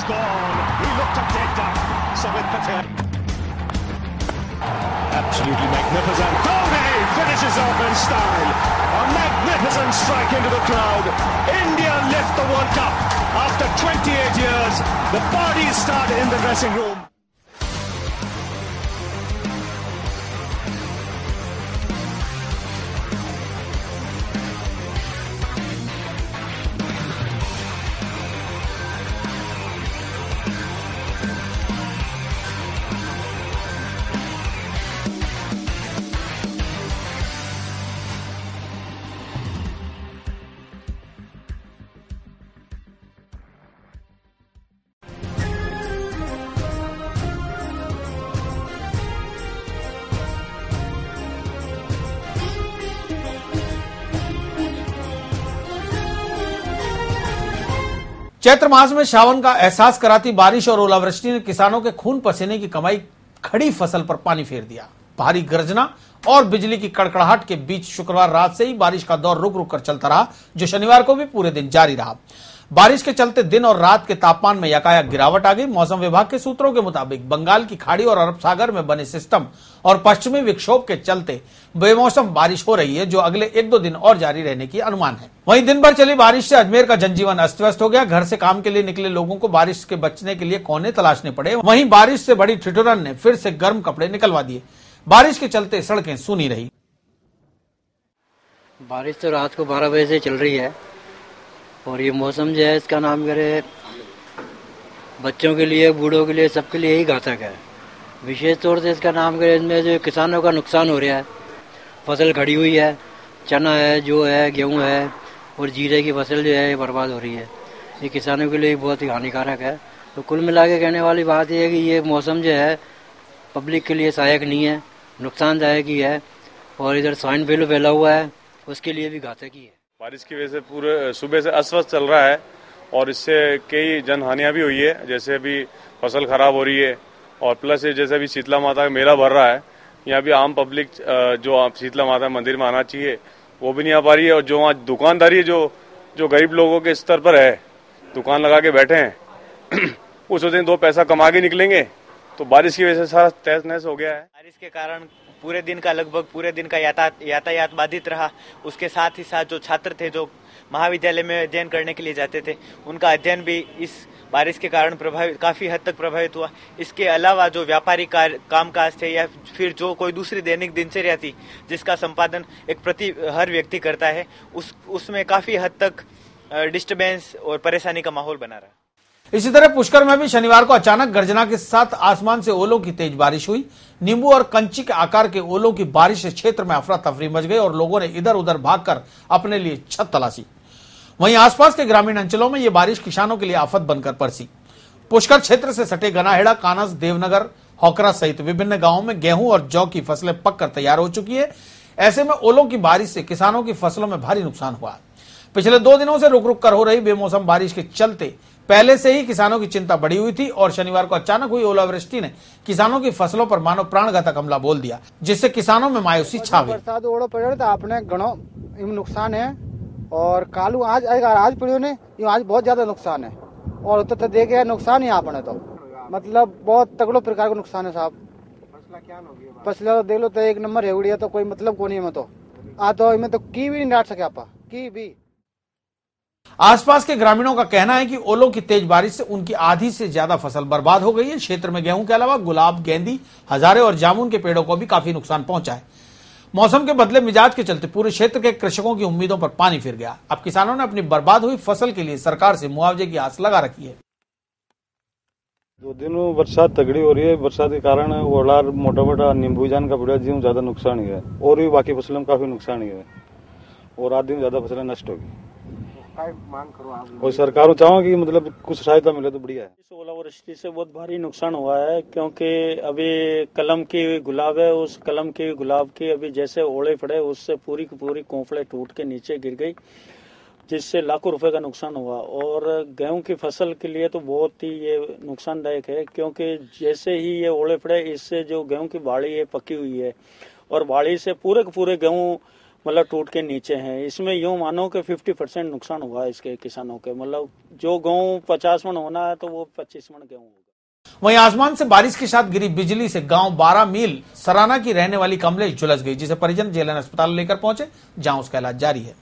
gone. He looked a dead duck. Samit Patel. Absolutely magnificent. Dhoni finishes off in style. A magnificent strike into the crowd. India lift the World Cup. After 28 years, the parties start in the dressing room. Chaitra मास में सावन का एहसास कराती बारिश और ओलावृष्टि ने किसानों के खून पसीने की कमाई खड़ी फसल पर पानी फेर दिया। भारी गर्जना और बिजली की कड़कड़ाहट के बीच शुक्रवार रात से ही बारिश का दौर रुक रुक कर चलता रहा, जो शनिवार को भी पूरे दिन जारी रहा। बारिश के चलते दिन और रात के तापमान में यकायक गिरावट आ गई। मौसम विभाग के सूत्रों के मुताबिक बंगाल की खाड़ी और अरब सागर में बने सिस्टम और पश्चिमी विक्षोभ के चलते बेमौसम बारिश हो रही है, जो अगले 1-2 दिन और जारी रहने की अनुमान है। वहीं दिन भर चली बारिश से अजमेर का जनजीवन अस्त व्यस्त हो गया। घर से काम के लिए निकले लोगों को बारिश के बचने के लिए कोने तलाशने पड़े। वहीं बारिश से बड़ी ठिठुरन ने फिर से गर्म कपड़े निकलवा दिए। बारिश के चलते सड़कें सूनी रही। बारिश तो रात को 12 बजे से चल रही है और ये मौसम जो है इसका नाम करे बच्चों के लिए, बूढ़ों के लिए, सबके लिए ही घातक है। विशेष तौर से इसका नाम करे इसमें जो किसानों का नुकसान हो रहा है। फसल खड़ी हुई है, चना है, जो है, गेहूं है और जीरे की फसल जो है बर्बाद हो रही है। ये किसानों के लिए बहुत ही हानिकारक है। तो कुल मिला के कहने वाली बात यह है कि ये मौसम जो है पब्लिक के लिए सहायक नहीं है, नुकसानदायक ही है। और इधर स्वाइन फ्लू फैला हुआ है, उसके लिए भी घातक ही है। बारिश की वजह से पूरे सुबह से अस्वस्थ चल रहा है और इससे कई जनहानियां भी हुई है। जैसे अभी फसल खराब हो रही है और प्लस जैसे अभी शीतला माता का मेला भर रहा है, यहाँ भी आम पब्लिक जो शीतला माता मंदिर में आना चाहिए वो भी नहीं आ पा रही है। और जो वहाँ दुकानदारी जो गरीब लोगों के स्तर पर है, दुकान लगा के बैठे हैं वो सोचते हैं 2 पैसा कमा के निकलेंगे, तो बारिश की वजह से सारा तहस नहस हो गया है। बारिश के कारण पूरे दिन का लगभग पूरे दिन का यातायात बाधित रहा। उसके साथ ही साथ जो छात्र थे जो महाविद्यालय में अध्ययन करने के लिए जाते थे, उनका अध्ययन भी इस बारिश के कारण काफी हद तक प्रभावित हुआ। इसके अलावा जो व्यापारी कामकाज थे या फिर जो कोई दूसरी दैनिक दिनचर्या थी जिसका संपादन हर व्यक्ति करता है, उसमें काफी हद तक डिस्टर्बेंस और परेशानी का माहौल बना रहा। इसी तरह पुष्कर में भी शनिवार को अचानक गर्जना के साथ आसमान से ओलों की तेज बारिश हुई। नींबू और कंची के आकार के ओलों की बारिश से क्षेत्र में अफरा तफरी मच गई और लोगों ने इधर उधर भागकर अपने लिए छत तलाशी। वहीं आसपास के ग्रामीण अंचलों में यह बारिश किसानों के लिए आफत बनकर परसी। पुष्कर क्षेत्र से सटे गनाहेड़ा, कानस, देवनगर, होकरा सहित विभिन्न गांवों में गेहूं और जौ की फसलें पककर तैयार हो चुकी है। ऐसे में ओलों की बारिश से किसानों की फसलों में भारी नुकसान हुआ। पिछले 2 दिनों से रुक रुक कर हो रही बेमौसम बारिश के चलते पहले से ही किसानों की चिंता बढ़ी हुई थी और शनिवार को अचानक हुई ओलावृष्टि ने किसानों की फसलों पर मानो प्राणघातक हमला बोल दिया, जिससे किसानों में मायूसी छा गई। बरसात ओड़ो पड़े तो आपने घणो नुकसान है और कालू आज पड़ियो ने आज बहुत ज्यादा नुकसान है और तो देखे नुकसान ही आपने तो मतलब बहुत तगड़ो प्रकार का नुकसान है साहब। फसला देख लो तो 1 नंबर है उड़िया, तो कोई मतलब को नहीं में तो आ तो इनमें तो की भी नहीं डाट सके आपा की भी। आसपास के ग्रामीणों का कहना है कि ओलों की तेज बारिश से उनकी आधी से ज्यादा फसल बर्बाद हो गई है। क्षेत्र में गेहूं के अलावा गुलाब, गेंदी, हजारे और जामुन के पेड़ों को भी काफी नुकसान पहुंचा है। मौसम के बदले मिजाज के चलते पूरे क्षेत्र के कृषकों की उम्मीदों पर पानी फिर गया। अब किसानों ने अपनी बर्बाद हुई फसल के लिए सरकार से मुआवजे की आस लगा रखी है। 2 दिनों बरसात तगड़ी हो रही है। बरसात के कारण ओला मोटा नींबू जान का पड़ा जी ज्यादा नुकसान है और भी बाकी फसलों में काफी नुकसान है और आधी में ज्यादा फसलें नष्ट होगी। मांग करो आप और सरकार चाहो कि मतलब कुछ सहायता मिले तो बढ़िया है। इस ओलावृष्टि से बहुत भारी नुकसान हुआ है क्योंकि अभी कलम की गुलाब है, उस कलम की गुलाब की अभी जैसे ओले पड़े उससे पूरी की पूरी कोंफड़े टूट के नीचे गिर गई, जिससे लाखों रुपए का नुकसान हुआ। और गेहूं की फसल के लिए तो बहुत ही ये नुकसानदायक है क्योंकि जैसे ही ये ओले पड़े इससे जो गेहूं की बाड़ी है पकी हुई है और बाड़ी से पूरे के पूरे गेहूं मतलब टूट के नीचे हैं। इसमें यूं मानो कि 50% नुकसान हुआ है इसके किसानों के। मतलब जो गेहूं 50 मन होना है तो वो 25 मन गेहूं होगा। वहीं आसमान से बारिश के साथ गिरी बिजली से गांव 12 मील सराना की रहने वाली कमलेश झुलस गई, जिसे परिजन जेएलएन अस्पताल लेकर पहुंचे, जहां उसका इलाज जारी है।